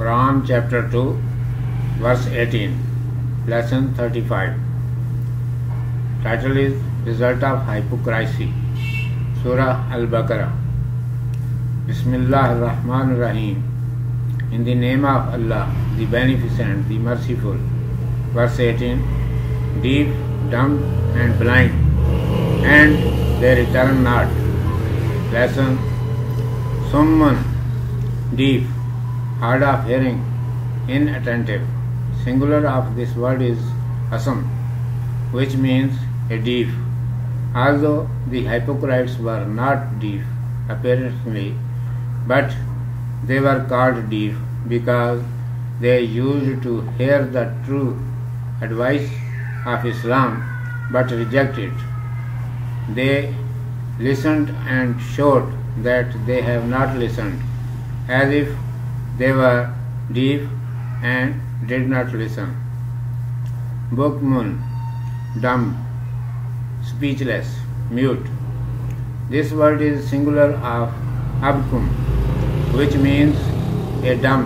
Quran chapter 2 verse 18, lesson 35. Title is Result of Hypocrisy. Surah Al-Baqarah. Bismillah ar-Rahman ar-Rahim. In the name of Allah, the Beneficent, the Merciful. Verse 18. Deaf, dumb and blind, and they return not. Lesson. Summun, deaf, hard of hearing, inattentive. Singular of this word is asam, which means a deaf. Although the hypocrites were not deaf apparently, but they were called deaf because they used to hear the true advice of Islam but reject it. They listened and showed that they have not listened, as if they were deaf and did not listen. Bukmun, dumb, speechless, mute. This word is singular of abkum, which means a dumb.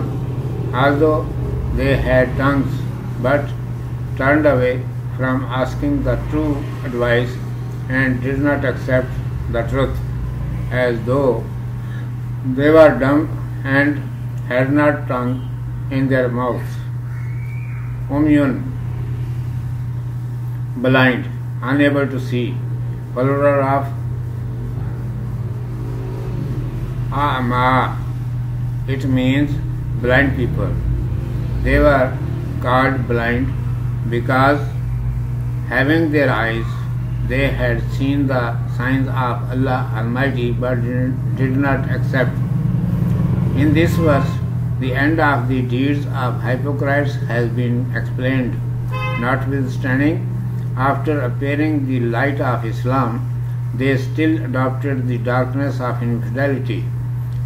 Although they had tongues but turned away from asking the true advice and did not accept the truth, as though they were dumb and had not tongue in their mouths. Umyun, blind, unable to see. Plural of a'ma. It means blind people. They were called blind because, having their eyes, they had seen the signs of Allah Almighty but did not accept. In this verse, the end of the deeds of hypocrites has been explained. Notwithstanding, after appearing the light of Islam, they still adopted the darkness of infidelity.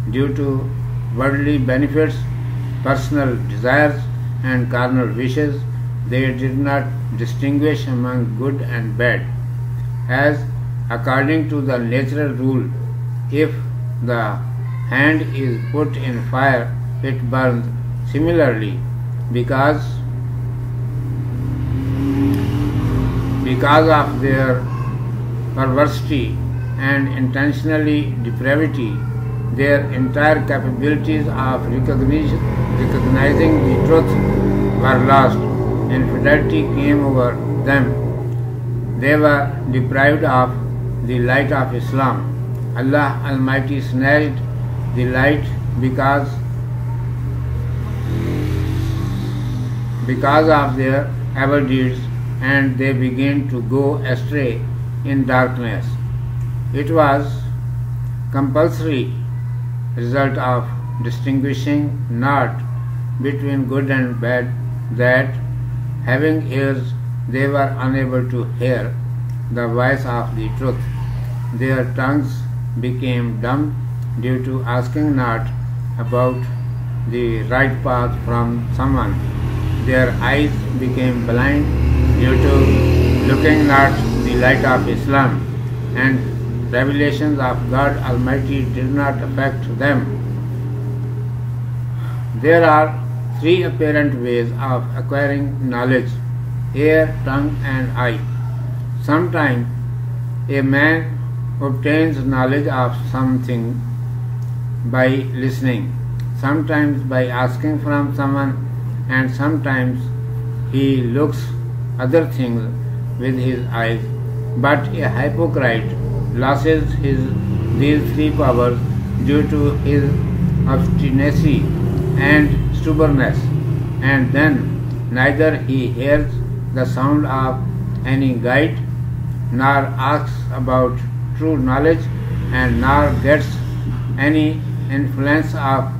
Due to worldly benefits, personal desires, and carnal wishes, they did not distinguish among good and bad. As according to the natural rule, if the hand is put in fire, it burns. Similarly, because of their perversity and intentionally depravity, their entire capabilities of recognizing the truth were lost. Infidelity came over them. They were deprived of the light of Islam. Allah Almighty snatched the light because of their evil deeds, and they began to go astray in darkness. It was compulsory result of distinguishing not between good and bad that, having ears, they were unable to hear the voice of the truth. Their tongues became dumb due to asking not about the right path from someone. Their eyes became blind due to looking not the light of Islam, and revelations of God Almighty did not affect them. There are three apparent ways of acquiring knowledge: ear, tongue, and eye. Sometimes a man obtains knowledge of something by listening, sometimes by asking from someone, and sometimes he looks other things with his eyes. But a hypocrite loses these three powers due to his obstinacy and stubbornness, and then neither he hears the sound of any guide, nor asks about true knowledge, and nor gets any influence of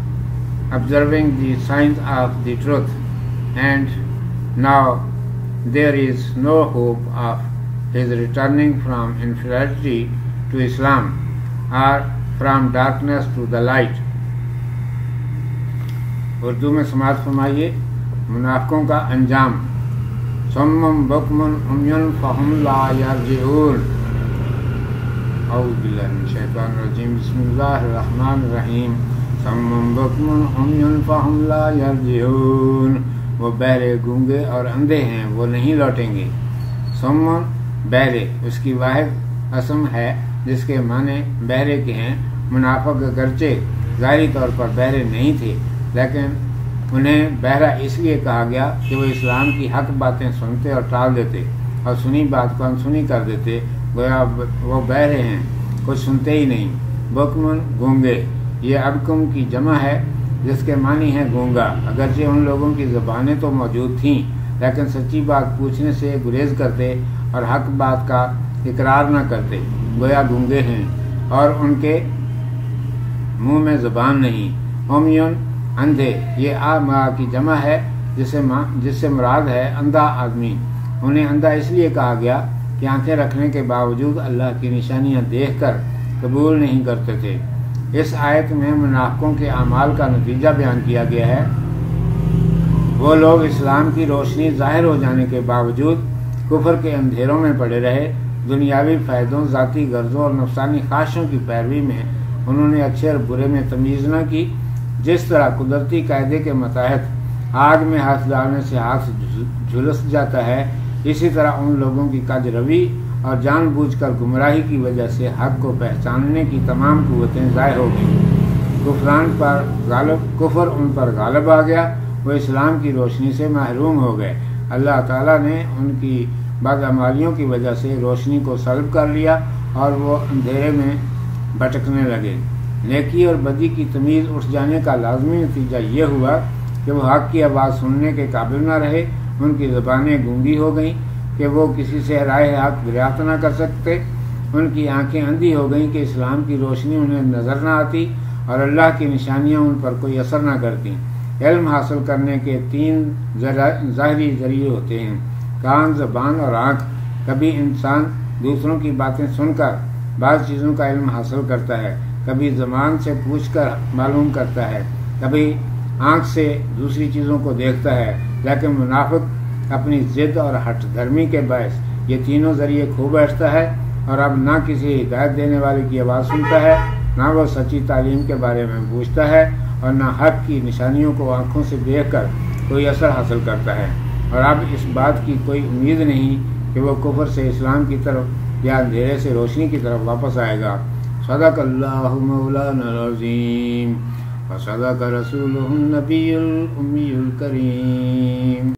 observing the signs of the truth. And now there is no hope of his returning from infidelity to Islam or from darkness to the light. Urdu میں سماعت فرمائیے منافقوں کا انجام. صم بکم عمی فهم لا یرجعون. اعوذ باللہ من الشیطان الرجیم. بسم اللہ الرحمن الرحیم. صم بکم عمی فہم لا یرجعون، وہ بہرے گونگے اور اندھے ہیں، وہ نہیں لوٹیں گے۔ صم بہرے اس کی واحد اسم ہے جس کے معنی بہرے کے ہیں۔ منافق اگرچہ ظاہری طور پر بہرے نہیں تھے، لیکن انہیں بہرا اس لیے کہا گیا کہ وہ اسلام کی حق باتیں سنتے اور ٹال دیتے اور سنی بات کو انسنی کر دیتے، گویا وہ بہرے ہیں، کچھ سنتے ہی نہیں۔ بکمن گونگے، یہ ابکم کی جمع ہے جس کے معنی ہے گونگا۔ اگرچہ ان لوگوں کی زبانیں تو موجود تھیں، لیکن سچی بات پوچھنے سے گریز کرتے اور حق بات کا اقرار نہ کرتے، گویا گونگے ہیں اور ان کے منہ میں زبان نہیں۔ عمیون اندھے، یہ آ کی جمع ہے جس سے مراد ہے اندھا آدمی۔ انہیں اندھا اس لیے کہا گیا کہ آنکھیں رکھنے کے باوجود اللہ کی نشانیاں دیکھ کر قبول نہیں کرتے تھے۔ اس آیت میں منافقوں کے اعمال کا نتیجہ بیان کیا گیا ہے۔ وہ لوگ اسلام کی روشنی ظاہر ہو جانے کے باوجود کفر کے اندھیروں میں پڑے رہے۔ دنیاوی فائدوں، ذاتی غرضوں اور نفسانی خواہشوں کی پیروی میں انہوں نے اچھے اور برے میں تمیز نہ کی۔ جس طرح قدرتی قاعدے کے متحد آگ میں ہاتھ ڈالنے سے ہاتھ جھلس جاتا ہے، اسی طرح ان لوگوں کی کج روی اور جان بوجھ کر گمراہی کی وجہ سے حق کو پہچاننے کی تمام قوتیں ضائع ہو گئیں۔ کفر ان پر غالب آ گیا، وہ اسلام کی روشنی سے محروم ہو گئے۔ اللہ تعالیٰ نے ان کی بدعمالیوں کی وجہ سے روشنی کو سلب کر لیا اور وہ اندھیرے میں بھٹکنے لگے۔ نیکی اور بدی کی تمیز اٹھ جانے کا لازمی نتیجہ یہ ہوا کہ وہ حق کی آواز سننے کے قابل نہ رہے، ان کی زبانیں گونگی ہو گئیں کہ وہ کسی سے راہ حق دریافت نہ کر سکتے، ان کی آنکھیں اندھی ہو گئیں کہ اسلام کی روشنی انہیں نظر نہ آتی اور اللہ کی نشانیاں ان پر کوئی اثر نہ کرتی۔ علم حاصل کرنے کے 3 ظاہری ذریعے ہوتے ہیں: کان، زبان اور آنکھ۔ کبھی انسان دوسروں کی باتیں سن کر بعض چیزوں کا علم حاصل کرتا ہے، کبھی زبان سے پوچھ کر معلوم کرتا ہے، کبھی آنکھ سے دوسری چیزوں کو دیکھتا ہے۔ لیکن منافق اپنی ضد اور ہٹ دھرمی کے باعث یہ تینوں ذریعے کھو بیٹھتا ہے اور اب نہ کسی ہدایت دینے والے کی آواز سنتا ہے، نہ وہ سچی تعلیم کے بارے میں پوچھتا ہے اور نہ حق کی نشانیوں کو آنکھوں سے دیکھ کر کوئی اثر حاصل کرتا ہے، اور اب اس بات کی کوئی امید نہیں کہ وہ کفر سے اسلام کی طرف یا اندھیرے سے روشنی کی طرف واپس آئے گا۔ صدق اللہ مولانا العظیم وصدق رسولہ النبی الامی الکریم۔